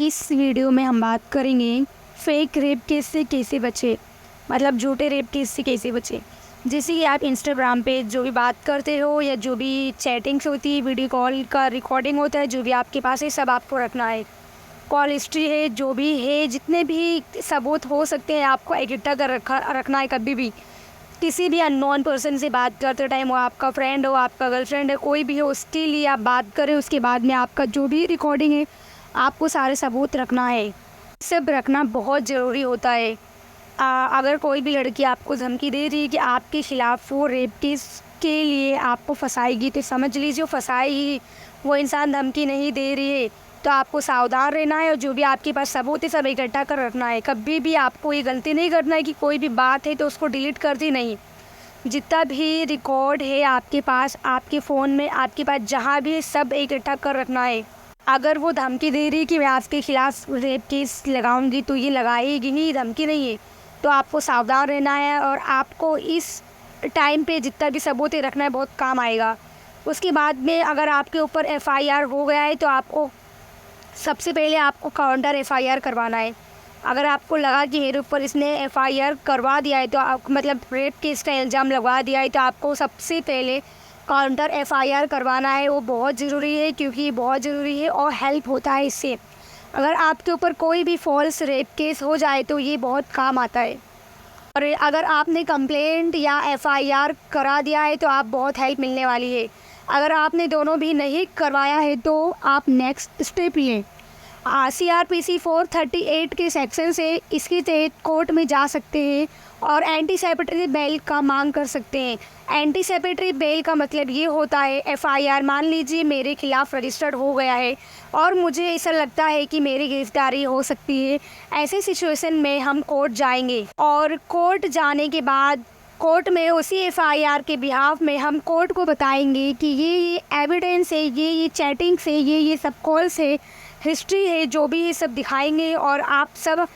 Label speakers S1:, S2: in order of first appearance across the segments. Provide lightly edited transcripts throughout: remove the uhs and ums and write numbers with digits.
S1: इस वीडियो में हम बात करेंगे फेक रेप केस से कैसे बचे, मतलब झूठे रेप केस से कैसे बचे। जैसे कि आप इंस्टाग्राम पे जो भी बात करते हो या जो भी चैटिंग्स होती है, वीडियो कॉल का रिकॉर्डिंग होता है, जो भी आपके पास है सब आपको रखना है। कॉल हिस्ट्री है, जो भी है, जितने भी सबूत हो सकते हैं आपको इकट्ठा कर रखना है। कभी भी किसी भी अननोन पर्सन से बात करते टाइम, वो आपका फ्रेंड हो, आपका गर्लफ्रेंड है, कोई भी हो, उसके लिए आप बात करें, उसके बाद में आपका जो भी रिकॉर्डिंग है आपको सारे सबूत रखना है। सब रखना बहुत ज़रूरी होता है। अगर कोई भी लड़की आपको धमकी दे रही है कि आपके ख़िलाफ़ वो रेप केस के लिए आपको फंसाएगी, तो समझ लीजिए वो फंसाएगी, वो इंसान धमकी नहीं दे रही है। तो आपको सावधान रहना है और जो भी आपके पास सबूत है सब इकट्ठा कर रखना है। कभी भी आपको ये गलती नहीं करना है कि कोई भी बात है तो उसको डिलीट कर दी नहीं। जितना भी रिकॉर्ड है आपके पास, आपके फ़ोन में, आपके पास जहाँ भी, सब इकट्ठा कर रखना है। अगर वो धमकी दे रही है कि मैं आपके ख़िलाफ़ रेप केस लगाऊंगी, तो ये लगाएगी ही, धमकी नहीं है। तो आपको सावधान रहना है और आपको इस टाइम पे जितना भी सबूत है रखना है, बहुत काम आएगा। उसके बाद में अगर आपके ऊपर एफआईआर हो गया है तो आपको सबसे पहले आपको काउंटर एफआईआर करवाना है। अगर आपको लगा कि मेरे ऊपर इसने एफआईआर करवा दिया है, तो आप मतलब रेप केस का इल्ज़ाम लगवा दिया है, तो आपको सबसे पहले काउंटर एफआईआर करवाना है। वो बहुत ज़रूरी है, क्योंकि बहुत ज़रूरी है और हेल्प होता है इससे। अगर आपके ऊपर कोई भी फॉल्स रेप केस हो जाए तो ये बहुत काम आता है। और अगर आपने कंप्लेंट या एफआईआर करा दिया है तो आप बहुत हेल्प मिलने वाली है। अगर आपने दोनों भी नहीं करवाया है तो आप नेक्स्ट स्टेप लें। CRPC 438 के सेक्शन से इसके तहत कोर्ट में जा सकते हैं और एंटीसिपेटरी बेल का मांग कर सकते हैं। एंटीसिपेटरी बेल का मतलब ये होता है, एफआईआर मान लीजिए मेरे खिलाफ़ रजिस्टर्ड हो गया है और मुझे ऐसा लगता है कि मेरी गिरफ्तारी हो सकती है। ऐसे सिचुएशन में हम कोर्ट जाएंगे और कोर्ट जाने के बाद कोर्ट में उसी एफआईआर के बिहाफ में हम कोर्ट को बताएंगे कि ये एविडेंस है, ये चैटिंग्स है, ये सब कॉल्स है, हिस्ट्री है, जो भी ये सब दिखाएंगे और आप सब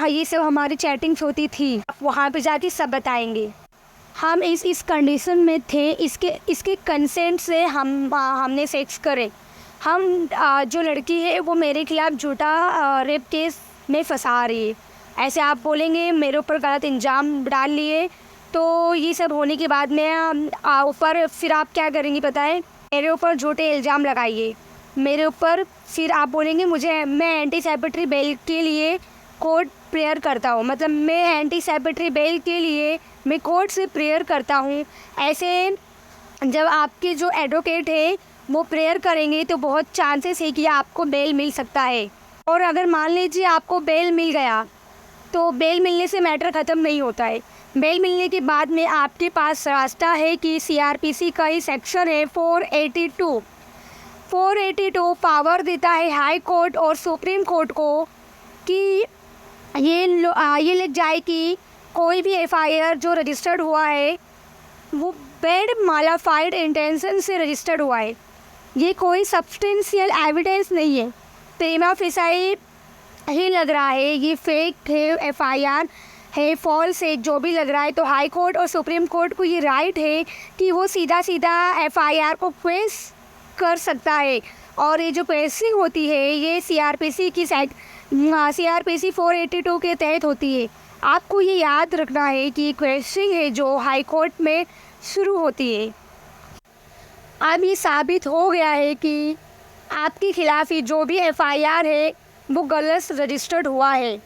S1: ये सब हमारी चैटिंग्स होती थी, आप वहाँ पे जाके सब बताएंगे। हम इस कंडीशन में थे, इसके कंसेंट से हमने सेक्स करे। हम जो लड़की है वो मेरे खिलाफ़ झूठा रेप केस में फंसा रही है, ऐसे आप बोलेंगे, मेरे ऊपर गलत इल्ज़ाम डाल लिए। तो ये सब होने के बाद में ऊपर फिर आप क्या करेंगी पता है, मेरे ऊपर झूठे इल्ज़ाम लगाइए मेरे ऊपर। फिर आप बोलेंगे मैं एंटीसिपेटरी बेल के लिए कोर्ट प्रेयर करता हूँ, मतलब मैं एंटीसिपेटरी बेल के लिए मैं कोर्ट से प्रेयर करता हूँ। ऐसे जब आपके जो एडवोकेट है वो प्रेयर करेंगे तो बहुत चांसेस है कि आपको बेल मिल सकता है। और अगर मान लीजिए आपको बेल मिल गया तो बेल मिलने से मैटर ख़त्म नहीं होता है। बेल मिलने के बाद में आपके पास रास्ता है कि CRPC का ही सेक्शन है 482 पावर देता है हाई कोर्ट और सुप्रीम कोर्ट को कि ये लिख जाए कि कोई भी एफआईआर जो रजिस्टर्ड हुआ है वो बैड मालाफाइड इंटेंशन से रजिस्टर्ड हुआ है, ये कोई सब्सटेंशियल एविडेंस नहीं है, प्रीमा फेसाई ही लग रहा है, ये फेक है, एफआईआर है, फॉल्स है, जो भी लग रहा है। तो हाई कोर्ट और सुप्रीम कोर्ट को ये राइट है कि वो सीधा एफआईआर को क्वेश कर सकता है। और ये जो क्वेश्चनिंग होती है ये CRPC 482 के तहत होती है। आपको ये याद रखना है कि क्वेश्चनिंग है जो हाई कोर्ट में शुरू होती है। अब ये साबित हो गया है कि आपके खिलाफ़ जो भी एफआईआर है वो गलत रजिस्टर्ड हुआ है।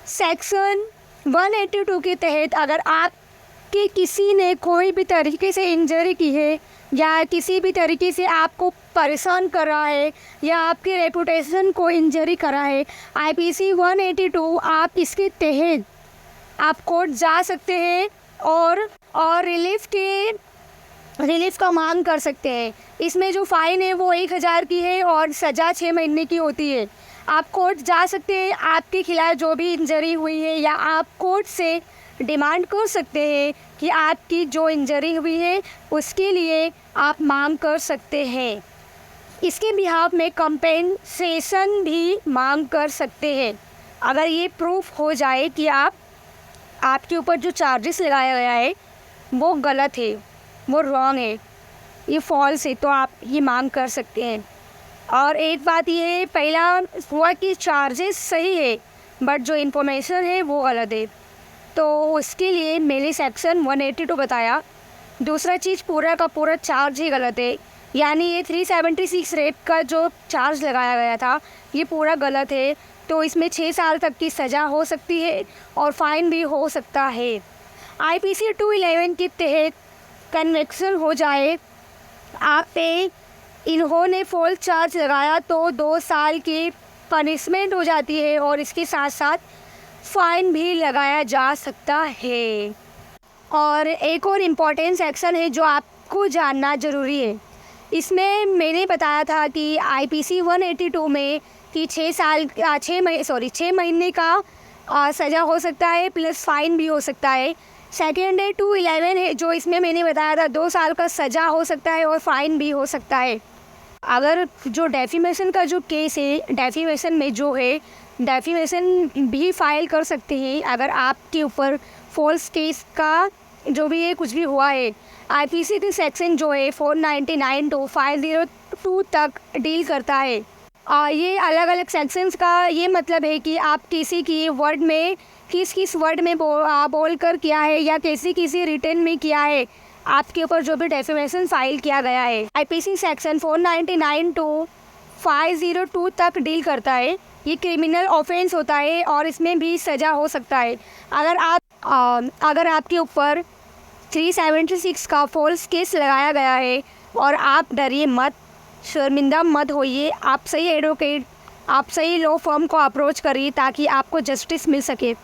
S1: सेक्शन 182 के तहत अगर आपके किसी ने कोई भी तरीके से इंजरी की है या किसी भी तरीके से आपको परेशान कर रहा है या आपके रेपुटेशन को इंजरी करा है, IPC 182 आप इसके तहत आप कोर्ट जा सकते हैं और रिलीफ का मांग कर सकते हैं। इसमें जो फ़ाइन है वो 1000 की है और सज़ा 6 महीने की होती है। आप कोर्ट जा सकते हैं, आपके खिलाफ़ जो भी इंजरी हुई है, या आप कोर्ट से डिमांड कर सकते हैं कि आपकी जो इंजरी हुई है उसके लिए आप मांग कर सकते हैं। इसके बिहाफ में कंपेंसेशन भी मांग कर सकते हैं। अगर ये प्रूफ हो जाए कि आपके ऊपर जो चार्जेस लगाया गया है वो गलत है, वो रॉन्ग है, ये फॉल्स है, तो आप ये मांग कर सकते हैं। और एक बात ये पहला हुआ कि चार्जेस सही है बट जो इन्फॉर्मेशन है वो गलत है, तो उसके लिए मैंने सेक्शन 182 बताया। दूसरा चीज़ पूरा का पूरा चार्ज ही गलत है, यानी ये 376 रेट का जो चार्ज लगाया गया था ये पूरा गलत है, तो इसमें 6 साल तक की सज़ा हो सकती है और फाइन भी हो सकता है। IPC 211 के तहत कन्विक्शन हो जाए आप पे इन्होंने फॉल्स चार्ज लगाया तो 2 साल की पनिशमेंट हो जाती है और इसके साथ साथ फ़ाइन भी लगाया जा सकता है। और एक और इम्पॉर्टेंट सेक्शन है जो आपको जानना ज़रूरी है। इसमें मैंने बताया था कि IPC 182 में कि 6 महीने का सज़ा हो सकता है प्लस फ़ाइन भी हो सकता है। सेकेंड है 211 है जो इसमें मैंने बताया था 2 साल का सज़ा हो सकता है और फ़ाइन भी हो सकता है। अगर जो डेफीमेशन का जो केस है, डेफीमेशन में जो है डेफीमेशन भी फाइल कर सकते हैं अगर आपके ऊपर फॉल्स केस का जो भी है कुछ भी हुआ है। IPC की सेक्शन जो है 499 to 502 तक डील करता है। ये अलग अलग सेक्शंस का ये मतलब है कि आप किसी की वर्ड में किस वर्ड में बोल कर किया है या किसी रिटर्न में किया है, आपके ऊपर जो भी डेफेमेशन फाइल किया गया है IPC सेक्शन 499 to 502 तक डील करता है। ये क्रिमिनल ऑफेंस होता है और इसमें भी सज़ा हो सकता है। अगर आपके ऊपर 376 का फॉल्स केस लगाया गया है और आप डरिए मत, शर्मिंदा मत होइए, आप सही एडवोकेट, आप सही लॉ फर्म को अप्रोच करिए ताकि आपको जस्टिस मिल सके।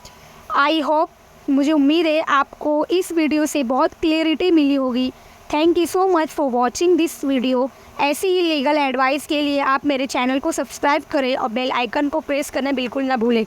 S1: आई होप, मुझे उम्मीद है आपको इस वीडियो से बहुत क्लियरिटी मिली होगी। Thank you so much for watching this video. ऐसी ही लीगल एडवाइस के लिए आप मेरे चैनल को सब्सक्राइब करें और बेल आइकन को प्रेस करना बिल्कुल ना भूलें।